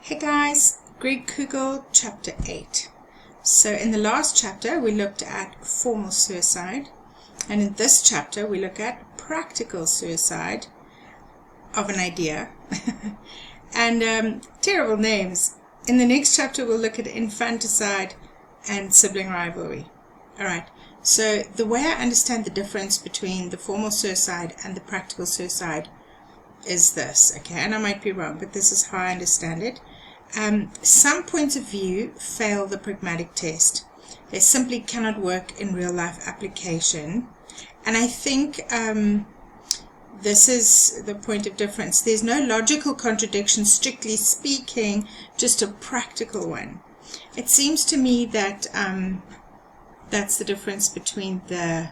Hey guys, Greek Koukl, chapter 8. So in the last chapter we looked at formal suicide, and in this chapter we look at practical suicide of an idea. And terrible names. In the next chapter we'll look at infanticide and sibling rivalry. Alright, so the way I understand the difference between the formal suicide and the practical suicide is this, okay, and I might be wrong, but this is how I understand it. Some points of view fail the pragmatic test. They simply cannot work in real life application, and I think this is the point of difference. There's no logical contradiction, strictly speaking, just a practical one. It seems to me that that's the difference between the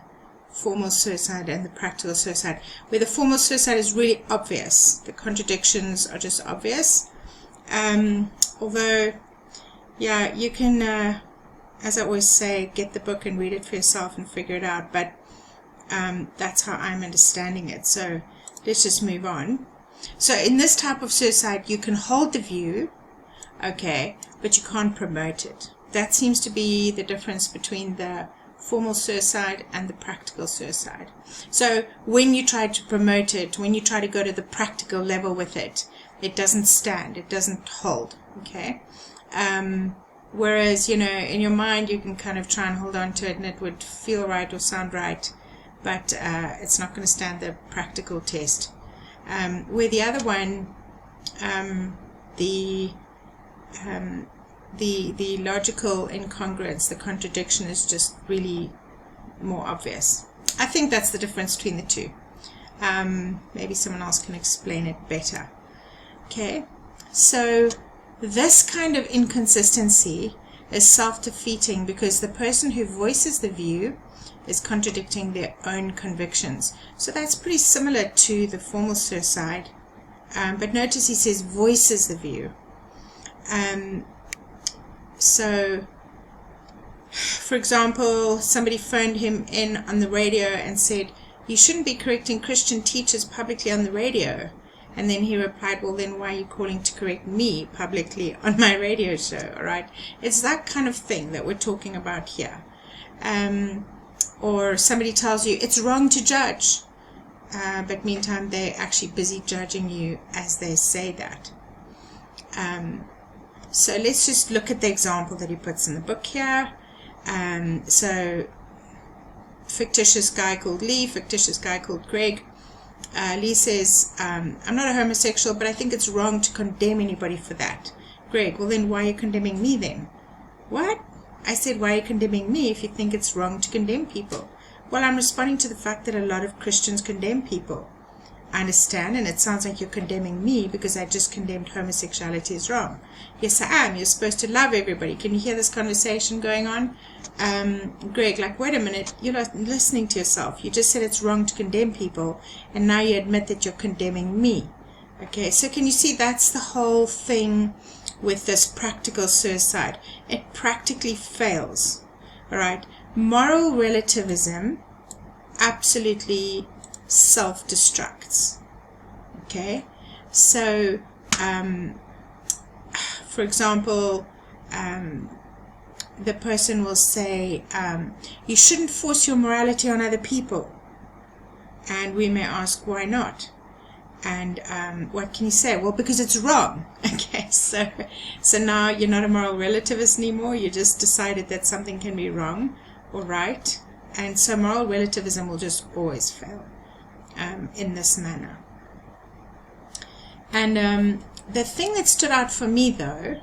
formal suicide and the practical suicide, where the formal suicide is really obvious. The contradictions are just obvious. Although, yeah, you can, as I always say, get the book and read it for yourself and figure it out, but that's how I'm understanding it. So let's just move on. So in this type of suicide, you can hold the view, okay, but you can't promote it. That seems to be the difference between the formal suicide and the practical suicide. So when you try to promote it, when you try to go to the practical level with it, it doesn't stand, it doesn't hold, okay? Whereas, you know, in your mind you can kind of try and hold on to it and it would feel right or sound right, but it's not going to stand the practical test. Where the other one, the logical incongruence, the contradiction is just really more obvious. I think that's the difference between the two. Maybe someone else can explain it better. Okay, so this kind of inconsistency is self-defeating because the person who voices the view is contradicting their own convictions. So that's pretty similar to the formal suicide, but notice he says voices the view. So, for example, somebody phoned him in on the radio and said, "You shouldn't be correcting Christian teachers publicly on the radio." And then he replied, "Well, then why are you calling to correct me publicly on my radio show?" All right, it's that kind of thing that we're talking about here. Or somebody tells you it's wrong to judge, but meantime they're actually busy judging you as they say that. So let's just look at the example that he puts in the book here. So fictitious guy called Lee, fictitious guy called Greg. Lee says, "I'm not a homosexual, but I think it's wrong to condemn anybody for that." Greg, "Well then why are you condemning me then?" "What?" I said, "Why are you condemning me if you think it's wrong to condemn people?" "Well, I'm responding to the fact that a lot of Christians condemn people." "I understand, and it sounds like you're condemning me because I just condemned homosexuality as wrong." "Yes, I am. You're supposed to love everybody." Can you hear this conversation going on? Greg, like, wait a minute, you're not listening to yourself. You just said it's wrong to condemn people, and now you admit that you're condemning me. Okay, so can you see that's the whole thing with this practical suicide? It practically fails. All right, moral relativism absolutely self-destructs. Okay, so for example, the person will say, "You shouldn't force your morality on other people." And we may ask, why not? And what can you say? Well, because it's wrong. Okay, so now you're not a moral relativist anymore. You just decided that something can be wrong or right. And so moral relativism will just always fail in this manner. And the thing that stood out for me, though,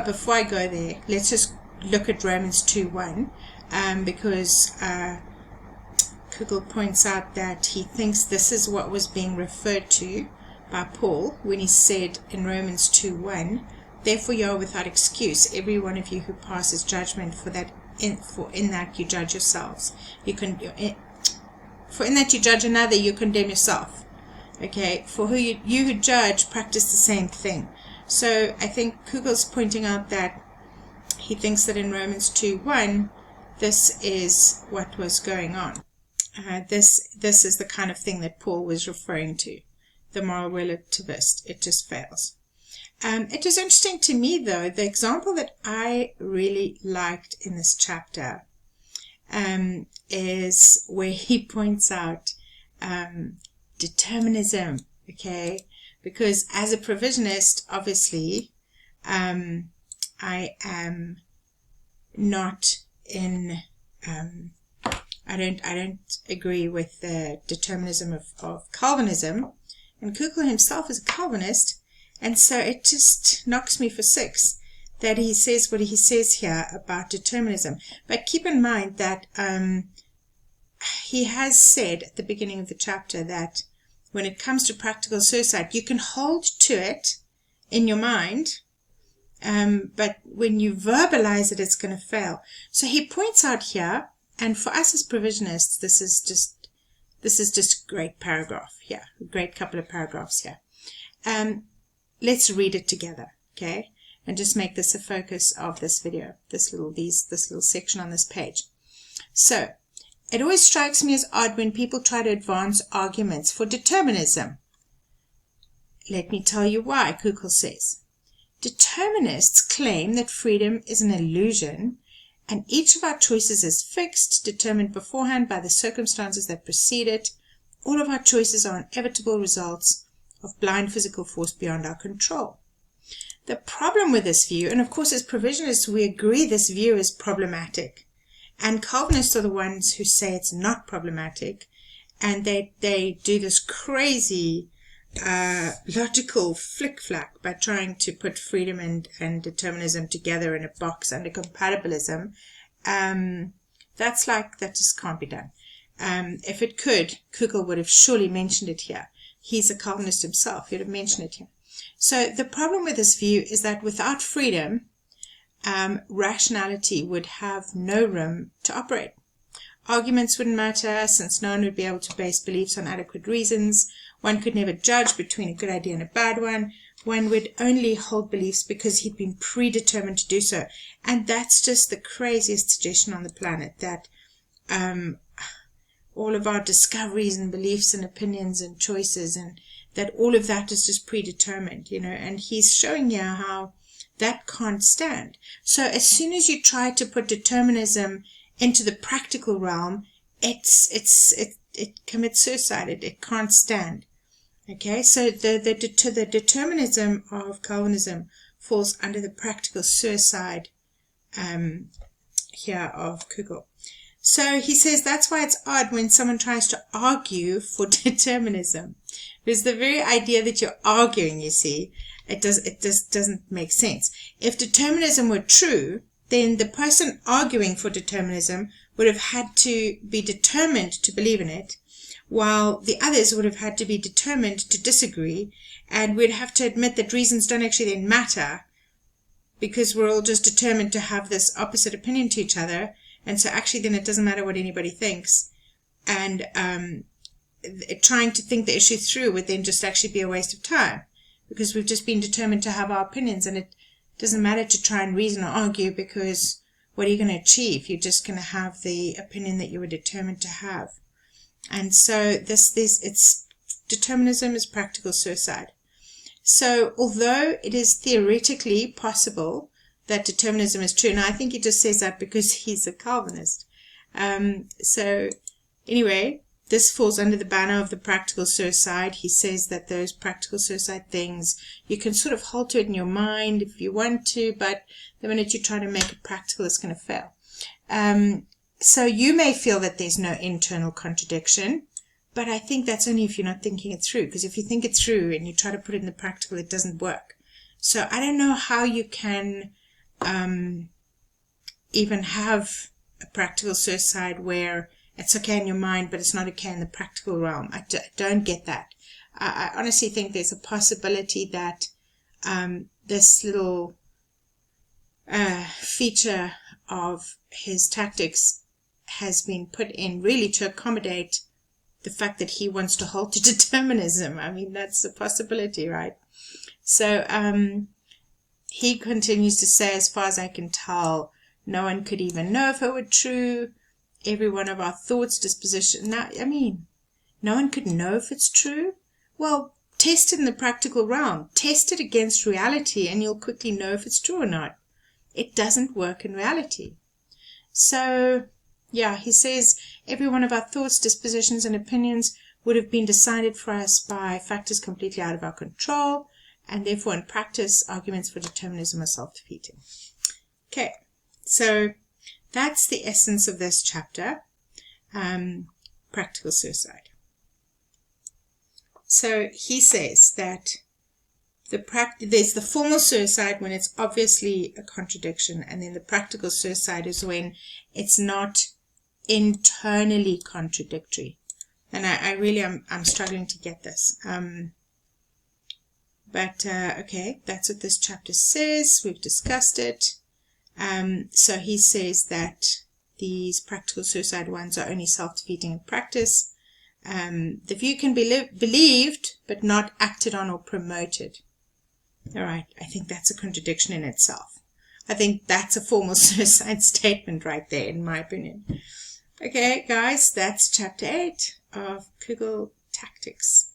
before I go there, let's just look at Romans 2:1, because Koukl points out that he thinks this is what was being referred to by Paul when he said in Romans 2:1, "Therefore you are without excuse, every one of you who passes judgment, for in that you judge yourselves. For in that you judge another, you condemn yourself." Okay, for you who judge practice the same thing. So I think Koukl's pointing out that he thinks that in Romans 2:1, this is what was going on. This is the kind of thing that Paul was referring to. The moral relativist, it just fails. It was interesting to me, though, the example that I really liked in this chapter is where he points out determinism, okay? Because as a provisionist, obviously, I am not in, I don't agree with the determinism of Calvinism, and Koukl himself is a Calvinist, and so it just knocks me for six that he says what he says here about determinism. But keep in mind that he has said at the beginning of the chapter that when it comes to practical suicide, you can hold to it in your mind, but when you verbalize it, it's going to fail. So he points out here, and for us as provisionists, this is just a great paragraph here, a great couple of paragraphs here. Let's read it together, okay? And just make this a focus of this video, this little section on this page. So, it always strikes me as odd when people try to advance arguments for determinism. Let me tell you why, Koukl says. Determinists claim that freedom is an illusion, and each of our choices is fixed, determined beforehand by the circumstances that precede it. All of our choices are inevitable results of blind physical force beyond our control. The problem with this view, and of course as provisionists we agree this view is problematic, and Calvinists are the ones who say it's not problematic, and they do this crazy logical flick-flack by trying to put freedom and determinism together in a box under compatibilism. That just can't be done. If it could, Koukl would have surely mentioned it here. He's a Calvinist himself. He would have mentioned it here. So the problem with this view is that without freedom, rationality would have no room to operate. Arguments wouldn't matter, since no one would be able to base beliefs on adequate reasons. One could never judge between a good idea and a bad one. One would only hold beliefs because he'd been predetermined to do so. And that's just the craziest suggestion on the planet, that all of our discoveries and beliefs and opinions and choices, and that all of that is just predetermined, and he's showing here how that can't stand. So as soon as you try to put determinism into the practical realm, it commits suicide. It can't stand. Okay, so the determinism of Calvinism falls under the practical suicide here of Koukl. So he says that's why it's odd when someone tries to argue for determinism, because the very idea that you're arguing, you see, it just doesn't make sense. If determinism were true, then the person arguing for determinism would have had to be determined to believe in it, while the others would have had to be determined to disagree, and we'd have to admit that reasons don't actually then matter, because we're all just determined to have this opposite opinion to each other, and so actually then it doesn't matter what anybody thinks, and trying to think the issue through would then just actually be a waste of time, because we've just been determined to have our opinions, and it doesn't matter to try and reason or argue, because what are you going to achieve? You're just going to have the opinion that you were determined to have. And so determinism is practical suicide. So although it is theoretically possible that determinism is true, and I think he just says that because he's a Calvinist. So anyway, this falls under the banner of the practical suicide. He says that those practical suicide things, you can sort of hold to it in your mind if you want to, but the minute you try to make it practical, it's going to fail. So you may feel that there's no internal contradiction, but I think that's only if you're not thinking it through, because if you think it through and you try to put it in the practical, it doesn't work. So I don't know how you can even have a practical suicide where it's okay in your mind, but it's not okay in the practical realm. I don't get that. I honestly think there's a possibility that this little feature of his tactics has been put in really to accommodate the fact that he wants to hold to determinism. I mean, that's a possibility, right? So he continues to say, as far as I can tell, no one could even know if it were true. Every one of our thoughts, disposition. Now, I mean, no one could know if it's true. Well, Test it in the practical realm. Test it against reality, and you'll quickly know if it's true or not. It doesn't work in reality. So, yeah, he says, every one of our thoughts, dispositions, and opinions would have been decided for us by factors completely out of our control, and therefore in practice, arguments for determinism are self-defeating. Okay, so that's the essence of this chapter, practical suicide. So he says that there's the formal suicide when it's obviously a contradiction, and then the practical suicide is when it's not internally contradictory. And I really I'm struggling to get this. Okay, that's what this chapter says. We've discussed it. So he says that these practical suicide ones are only self-defeating in practice. The view can be believed, but not acted on or promoted. All right, I think that's a contradiction in itself. I think that's a formal suicide statement right there, in my opinion. Okay, guys, that's chapter 8 of Koukl Tactics.